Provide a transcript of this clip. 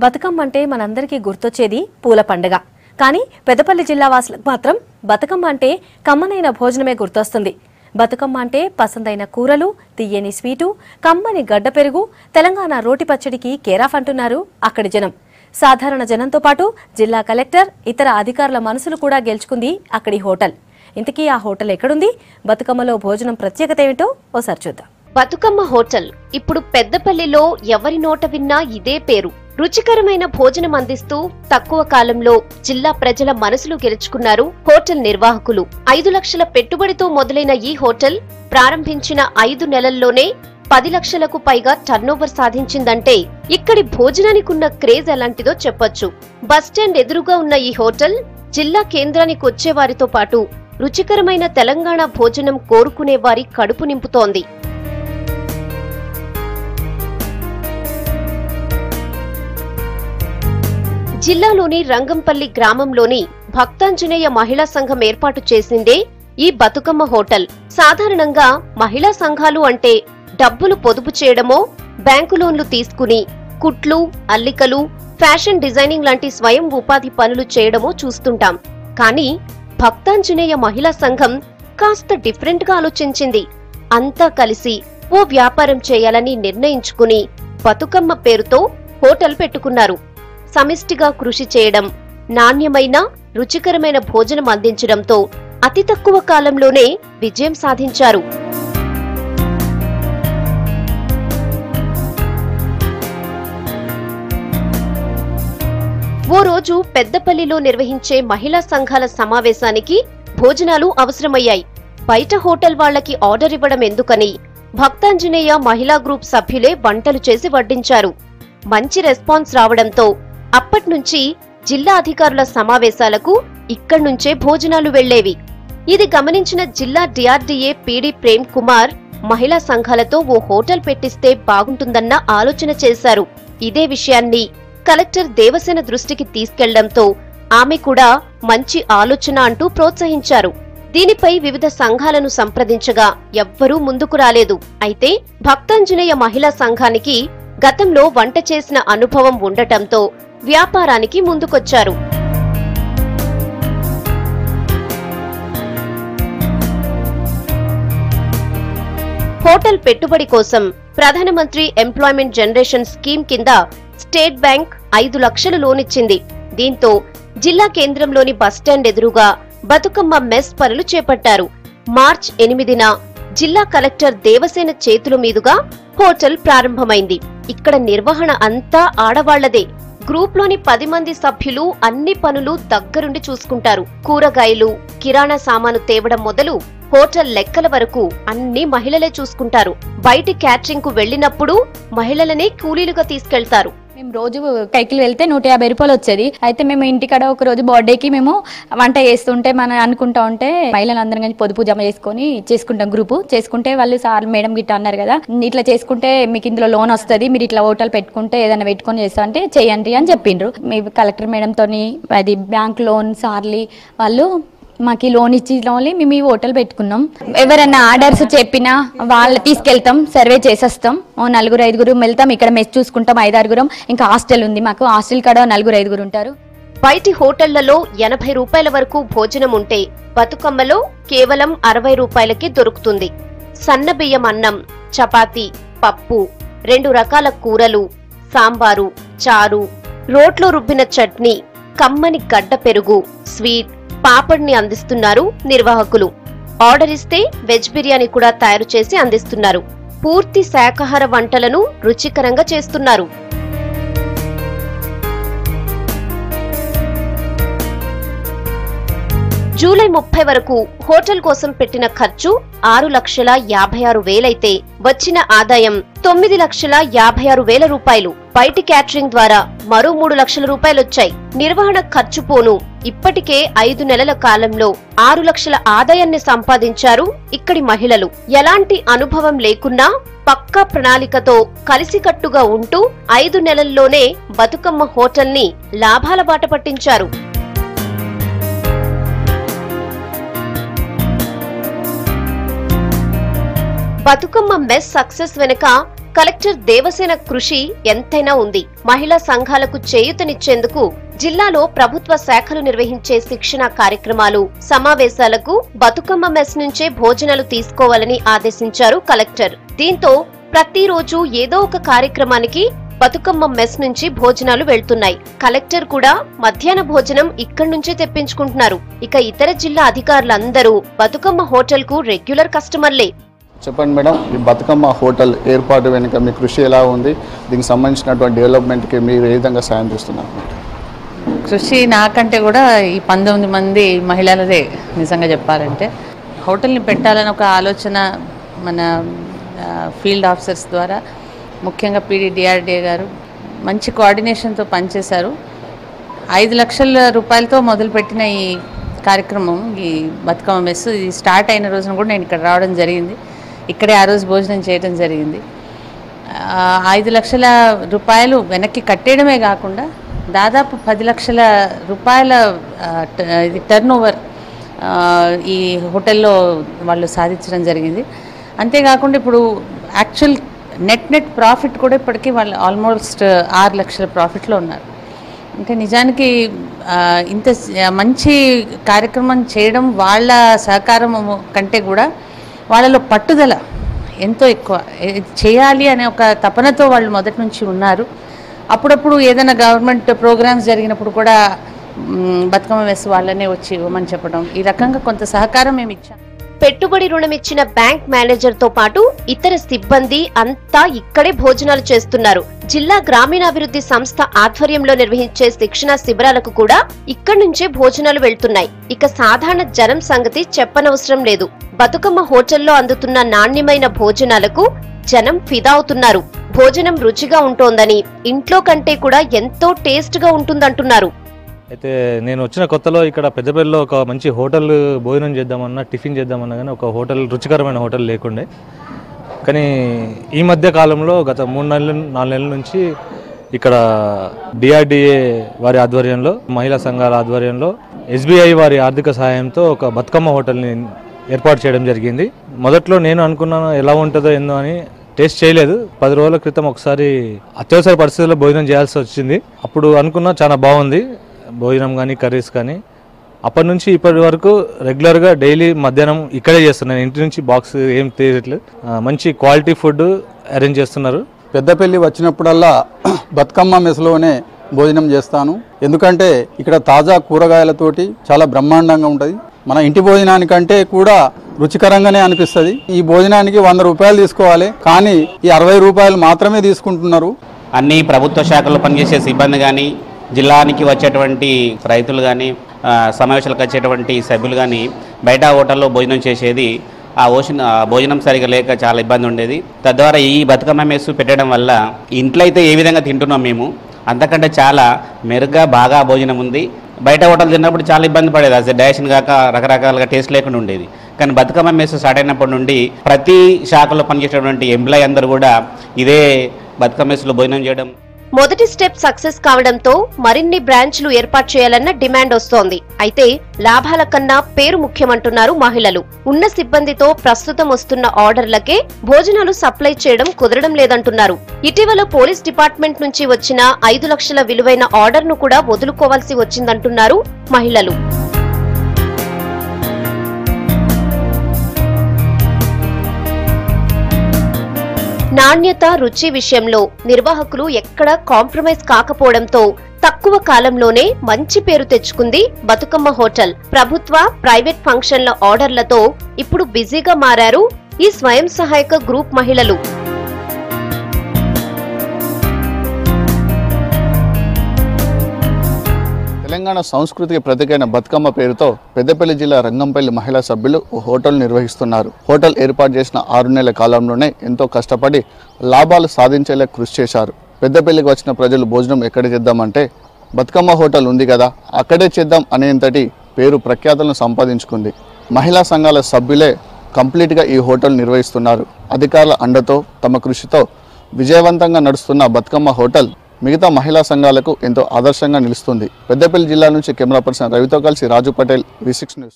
బతుకమ్మ అంటే మనందరికీ గుర్తొచ్చేది పూల పండుగ. కానీ పెద్దపల్లి జిల్లా వాసులకు మాత్రం బతుకమ్మ అంటే కమ్మనైన భోజనమే గుర్తొస్తుంది. బతుకమ్మ అంటే పసందైన కూరలు, తియ్యని స్వీటు, కమ్మని గడ్డ పెరుగు, తెలంగాణ రోటి పచ్చడికి కేరాఫ్ అంటున్నారు అక్కడి జనం. సాధారణ జనంతో పాటు జిల్లా కలెక్టర్, ఇతర అధికారుల మనసులు కూడా గెలుచుకుంది అక్కడి హోటల్. ఇంతకీ ఆ హోటల్ ఎక్కడుంది? బతుకమ్మలో భోజనం ప్రత్యేకత ఏమిటో ఓసారి చూద్దాం. బతుకమ్మ హోటల్ ఇప్పుడు పెద్దపల్లిలో ఎవరి నోట విన్నా ఇదే పేరు. రుచికరమైన భోజనం అందిస్తూ తక్కువ కాలంలో జిల్లా ప్రజల మనసులు గెలుచుకున్నారు హోటల్ నిర్వాహకులు. 5 లక్షల పెట్టుబడితో మొదలైన ఈ హోటల్ ప్రారంభించిన 5 నెలల్లోనే 10 లక్షలకు పైగా టర్నోవర్ సాధించిందంటే ఇక్కడి భోజనానికున్న క్రేజ్ ఎలాంటిదో చెప్పొచ్చు. బస్టాండ్ ఎదురుగా ఉన్న ఈ హోటల్ జిల్లా కేంద్రానికి వచ్చేవారితో పాటు రుచికరమైన తెలంగాణ భోజనం కోరుకునే వారి కడుపు నింపుతోంది. జిల్లాలోని రంగంపల్లి గ్రామంలోని భక్తాంజనేయ మహిళా సంఘం ఏర్పాటు చేసిందే ఈ బతుకమ్మ హోటల్. సాధారణంగా మహిళా సంఘాలు అంటే డబ్బులు పొదుపు చేయడమో, బ్యాంకు లోన్లు తీసుకుని కుట్లు, అల్లికలు, ఫ్యాషన్ డిజైనింగ్ లాంటి స్వయం ఉపాధి పనులు చేయడమో చూస్తుంటాం. కానీ భక్తాంజనేయ మహిళా సంఘం కాస్త డిఫరెంట్ గా ఆలోచించింది. అంతా కలిసి ఓ వ్యాపారం చేయాలని నిర్ణయించుకుని బతుకమ్మ పేరుతో హోటల్ పెట్టుకున్నారు. సమిష్టిగా కృషి చేయడం, నాణ్యమైన రుచికరమైన భోజనం అందించడంతో అతి తక్కువ కాలంలోనే విజయం సాధించారు. ఓ రోజు పెద్దపల్లిలో నిర్వహించే మహిళా సంఘాల సమావేశానికి భోజనాలు అవసరమయ్యాయి. బయట హోటల్ వాళ్లకి ఆర్డర్ ఇవ్వడం ఎందుకని భక్తాంజనేయ మహిళా గ్రూప్ సభ్యులే వంటలు చేసి వడ్డించారు. మంచి రెస్పాన్స్ రావడంతో అప్పట్నుంచి జిల్లా అధికారుల సమావేశాలకు ఇక్కడ్నుంచే భోజనాలు వెళ్లేవి. ఇది గమనించిన జిల్లా డిఆర్డీఏ పీడీ ప్రేమ్ కుమార్ మహిళా సంఘాలతో ఓ హోటల్ పెట్టిస్తే బాగుంటుందన్న ఆలోచన చేశారు. ఇదే విషయాన్ని కలెక్టర్ దేవసేన దృష్టికి తీసుకెళ్లడంతో ఆమె కూడా మంచి ఆలోచన అంటూ ప్రోత్సహించారు. దీనిపై వివిధ సంఘాలను సంప్రదించగా ఎవ్వరూ ముందుకు రాలేదు. అయితే భక్తాంజనేయ మహిళా సంఘానికి గతంలో వంట చేసిన అనుభవం ఉండటంతో వ్యాపారానికి ముందుకొచ్చారు. హోటల్ పెట్టుబడి కోసం ప్రధానమంత్రి ఎంప్లాయ్మెంట్ జనరేషన్ స్కీమ్ కింద స్టేట్ బ్యాంక్ 5 లక్షలు లోన్ ఇచ్చింది. దీంతో జిల్లా కేంద్రంలోని బస్టాండ్ ఎదురుగా బతుకమ్మ మెస్ పనులు చేపట్టారు. మార్చి 8న జిల్లా కలెక్టర్ దేవసేన చేతుల మీదుగా హోటల్ ప్రారంభమైంది. ఇక్కడ నిర్వహణ అంతా ఆడవాళ్లదే. గ్రూప్ లోని 10 మంది సభ్యులు అన్ని పనులు దగ్గరుండి చూసుకుంటారు. కూరగాయలు, కిరాణా సామాను తేవడం మొదలు హోటల్ లెక్కల వరకు అన్ని మహిళలే చూసుకుంటారు. బయటి క్యాటరింగ్ కు వెళ్లినప్పుడు మహిళలనే కూలీలుగా తీసుకెళ్తారు. మేము రోజు కైకిలు వెళ్తే 150 రూపాయలు వచ్చేది. అయితే మేము ఇంటికాడ ఒక రోజు బర్త్డేకి మేము వంట చేస్తుంటే మనం అనుకుంటా ఉంటే మహిళలందరం కలిసి పొదుపు జమ చేసుకుంటాం. గ్రూప్ చేసుకుంటే వాళ్ళు సార్ మేడం గిట్ట అన్నారు కదా, ఇట్లా చేసుకుంటే మీకు ఇందులో లోన్ వస్తుంది, మీరు ఇట్లా హోటల్ పెట్టుకుంటే ఏదైనా పెట్టుకొని చేస్తా అంటే చేయండి అని చెప్పిండ్రు. మీ కలెక్టర్ మేడంతోని అది బ్యాంక్ లోన్ సార్లు వాళ్ళు మాకు లోన్ ఇచ్చి మేము ఈ హోటల్ పెట్టుకున్నాం. ఎవరైనా ఆర్డర్స్ చెప్పినా వాళ్ళు తీసుకెళ్తాం, సర్వే చేసేస్తాం. 4-5 వెళ్తాం. ఇక్కడ మెస్ చూసుకుంటాం 5-6. ఇంకా హాస్టల్ ఉంది మాకు, హాస్టల్ కాడ 4-5 ఉంటారు. బయటి హోటళ్లలో 80 రూపాయల వరకు భోజనం ఉంటే బతుకమ్మలో కేవలం 60 రూపాయలకి దొరుకుతుంది. సన్న బియ్యం అన్నం, చపాతీ, పప్పు, 2 రకాల కూరలు, సాంబారు, చారు, రోట్లో రుబ్బిన చట్నీ, కమ్మని గడ్డ పెరుగు, స్వీట్, పాపడ్ని అందిస్తున్నారు నిర్వాహకులు. ఆర్డర్ ఇస్తే వెజ్ బిర్యానీ కూడా తయారు చేసి అందిస్తున్నారు. పూర్తి శాకాహార వంటలను రుచికరంగా చేస్తున్నారు. జూలై 30 వరకు హోటల్ కోసం పెట్టిన ఖర్చు 6,56,000 అయితే వచ్చిన ఆదాయం 9,56,000 రూపాయలు. బయటి క్యాటరింగ్ ద్వారా మరో 3 లక్షల రూపాయలొచ్చాయి. నిర్వహణ ఖర్చు పోను ఇప్పటికే 5 నెలల కాలంలో 6 లక్షల ఆదాయాన్ని సంపాదించారు ఇక్కడి మహిళలు. ఎలాంటి అనుభవం లేకున్నా పక్కా ప్రణాళికతో కలిసికట్టుగా ఉంటూ 5 నెలల్లోనే బతుకమ్మ హోటల్ని లాభాల బాట పట్టించారు. బతుకమ్మ మెస్ సక్సెస్ వెనుక కలెక్టర్ దేవసేన కృషి ఎంతైనా ఉంది. మహిళా సంఘాలకు చేయూతనిచ్చేందుకు జిల్లాలో ప్రభుత్వ శాఖలు నిర్వహించే శిక్షణ కార్యక్రమాలు, సమావేశాలకు బతుకమ్మ మెస్ నుంచే భోజనాలు తీసుకోవాలని ఆదేశించారు కలెక్టర్. దీంతో ప్రతిరోజు ఏదో ఒక కార్యక్రమానికి బతుకమ్మ మెస్ నుంచి భోజనాలు వెళ్తున్నాయి. కలెక్టర్ కూడా మధ్యాహ్న భోజనం ఇక్కడి నుంచే తెప్పించుకుంటున్నారు. ఇక ఇతర జిల్లా అధికారులందరూ బతుకమ్మ హోటల్ కు రెగ్యులర్ కస్టమర్లే. చెప్పండి మేడం, ఈ బతుకమ్మ హోటల్ ఏర్పాటు వెనుక మీ కృషి ఎలా ఉంది? దీనికి సంబంధించినటువంటి డెవలప్మెంట్కి మీరు ఏ విధంగా సాయం చేస్తున్నారు? కృషి నాకంటే కూడా ఈ 19 మంది మహిళలదే. నిజంగా చెప్పాలంటే హోటల్ని పెట్టాలని ఒక ఆలోచన మన ఫీల్డ్ ఆఫీసర్స్ ద్వారా, ముఖ్యంగా PDDRDA గారు మంచి కోఆర్డినేషన్తో పనిచేశారు. 5 లక్షల రూపాయలతో మొదలుపెట్టిన ఈ కార్యక్రమం, ఈ బతుకమ్మ మెస్, ఇది స్టార్ట్ అయిన రోజున కూడా నేను ఇక్కడ రావడం జరిగింది. ఇక్కడే ఆ రోజు భోజనం చేయడం జరిగింది. 5 లక్షల రూపాయలు వెనక్కి కట్టేయడమే కాకుండా దాదాపు 10 లక్షల రూపాయల ఇది టర్న్ ఓవర్ ఈ హోటల్లో వాళ్ళు సాధించడం జరిగింది. అంతేకాకుండా ఇప్పుడు యాక్చువల్ నెట్ ప్రాఫిట్ కూడా ఇప్పటికీ వాళ్ళు ఆల్మోస్ట్ 6 లక్షల ప్రాఫిట్లో ఉన్నారు. అంటే నిజానికి ఇంత మంచి కార్యక్రమం చేయడం వాళ్ళ సహకారం కంటే కూడా వాళ్ళలో పట్టుదల ఎంతో ఎక్కువ, చేయాలి అనే ఒక తపనతో వాళ్ళు మొదటి నుంచి ఉన్నారు. అప్పుడప్పుడు ఏదైనా గవర్నమెంట్ ప్రోగ్రామ్స్ జరిగినప్పుడు కూడా బతుకమ్మ మెస్ వాళ్ళనే వచ్చి ఇవ్వమని చెప్పడం, ఈ రకంగా కొంత సహకారం మేము ఇచ్చాం. పెట్టుబడి రుణం ఇచ్చిన బ్యాంక్ మేనేజర్ తో పాటు ఇతర సిబ్బంది అంతా ఇక్కడే భోజనాలు చేస్తున్నారు. జిల్లా గ్రామీణాభివృద్ధి సంస్థ ఆధ్వర్యంలో నిర్వహించే శిక్షణ శిబిరాలకు కూడా ఇక్కడి నుంచే భోజనాలు వెళ్తున్నాయి. ఇక సాధారణ జనం సంగతి చెప్పనవసరం లేదు. బతుకమ్మ హోటల్లో అందుతున్న నాణ్యమైన భోజనాలకు జనం ఫిదా అవుతున్నారు. భోజనం రుచిగా ఉంటోందని, ఇంట్లో కంటే కూడా ఎంతో టేస్ట్ గా ఉంటుందంటున్నారు. అయితే నేను వచ్చిన కొత్తలో ఇక్కడ పెద్దపల్లిలో ఒక మంచి హోటల్ భోజనం చేద్దామన్నా, టిఫిన్ చేద్దామన్నా కానీ ఒక హోటల్, రుచికరమైన హోటల్ లేకుండే. కానీ ఈ మధ్య కాలంలో గత 3-4 నెలల నుంచి ఇక్కడ DRDA వారి ఆధ్వర్యంలో, మహిళా సంఘాల ఆధ్వర్యంలో, SBI వారి ఆర్థిక సహాయంతో ఒక బతుకమ్మ హోటల్ని ఏర్పాటు చేయడం జరిగింది. మొదట్లో నేను అనుకున్నాను ఎలా ఉంటుందో ఏందో అని, టేస్ట్ చేయలేదు. 10 రోజుల క్రితం ఒకసారి అత్యవసర పరిస్థితుల్లో భోజనం చేయాల్సి వచ్చింది. అప్పుడు అనుకున్నా చాలా బాగుంది భోజనం కానీ, కర్రీస్ కానీ. అప్పటి నుంచి ఇప్పటి వరకు రెగ్యులర్గా డైలీ మధ్యాహ్నం ఇక్కడే చేస్తున్నాను. ఇంటి నుంచి బాక్స్ ఏం తీయట్లేదు. మంచి క్వాలిటీ ఫుడ్ అరేంజ్ చేస్తున్నారు. పెద్దపల్లి వచ్చినప్పుడల్లా బతుకమ్మ మెస్లోనే భోజనం చేస్తాను. ఎందుకంటే ఇక్కడ తాజా కూరగాయలతోటి చాలా బ్రహ్మాండంగా ఉంటుంది. మన ఇంటి భోజనానికంటే కూడా రుచికరంగానే అనిపిస్తుంది. ఈ భోజనానికి 100 రూపాయలు తీసుకోవాలి, కానీ ఈ 60 రూపాయలు మాత్రమే తీసుకుంటున్నారు. అన్ని ప్రభుత్వ శాఖల్లో పనిచేసే సిబ్బంది కానీ, జిల్లానికి వచ్చేటువంటి రైతులు కానీ, సమావేశాలకు వచ్చేటువంటి సభ్యులు కానీ బయట హోటల్లో భోజనం చేసేది. ఆ భోజనం సరిగా లేక చాలా ఇబ్బంది ఉండేది. తద్వారా ఈ బతుకమ్మ మెస్ పెట్టడం వల్ల ఇంట్లో అయితే ఏ విధంగా తింటున్నాం మేము, అంతకంటే చాలా మెరుగ్గా బాగా భోజనం ఉంది. బయట హోటల్ తిన్నప్పుడు చాలా ఇబ్బంది పడేది, అసలు డైజెషన్ కాక రకరకాలుగా టేస్ట్ లేకుండా ఉండేది. కానీ బతుకమ్మ మెస్ స్టార్ట్ అయినప్పటి నుండి ప్రతి శాఖలో పనిచేసేటువంటి ఎంప్లాయీ అందరూ కూడా ఇదే బతుకమ్మ మెస్లో భోజనం చేయడం. మొదటి స్టెప్ సక్సెస్ కావడంతో మరిన్ని బ్రాంచ్లు ఏర్పాటు చేయాలన్న డిమాండ్ వస్తోంది. అయితే లాభాల కన్నా పేరు ముఖ్యమంటున్నారు మహిళలు. ఉన్న సిబ్బందితో ప్రస్తుతం వస్తున్న ఆర్డర్లకే భోజనాలు సప్లై చేయడం కుదరడం లేదంటున్నారు. ఇటీవల పోలీస్ డిపార్ట్మెంట్ నుంచి వచ్చిన 5 లక్షల విలువైన ఆర్డర్ను కూడా వదులుకోవాల్సి వచ్చిందంటున్నారు మహిళలు. నాణ్యత, రుచి విషయంలో నిర్వాహకులు ఎక్కడా కాంప్రమైజ్ కాకపోవడంతో తక్కువ కాలంలోనే మంచి పేరు తెచ్చుకుంది బతుకమ్మ హోటల్. ప్రభుత్వ, ప్రైవేట్ ఫంక్షన్ల ఆర్డర్లతో ఇప్పుడు బిజీగా మారారు ఈ స్వయం సహాయక గ్రూప్ మహిళలు. తెలంగాణ సంస్కృతికి ప్రతీకైన బతుకమ్మ పేరుతో పెద్దపల్లి జిల్లా రంగంపల్లి మహిళా సభ్యులు ఓ హోటల్ నిర్వహిస్తున్నారు. హోటల్ ఏర్పాటు చేసిన 6 నెలల కాలంలోనే ఎంతో కష్టపడి లాభాలు సాధించేలా కృషి చేశారు. పెద్దపల్లికి వచ్చిన ప్రజలు భోజనం ఎక్కడ చేద్దామంటే బతుకమ్మ హోటల్ ఉంది కదా అక్కడే చేద్దాం అనేంతటి పేరు ప్రఖ్యాతులను సంపాదించుకుంది. మహిళా సంఘాల సభ్యులే కంప్లీట్గా ఈ హోటల్ నిర్వహిస్తున్నారు. అధికారుల అండతో, తమ కృషితో విజయవంతంగా నడుస్తున్న బతుకమ్మ హోటల్ మిగతా మహిళా సంఘాలకు ఎంతో ఆదర్శంగా నిలుస్తుంది. పెద్దపల్లి జిల్లా నుంచి కెమెరా పర్సన్ రవితో కలిసి రాజు పటేల్, V6 న్యూస్.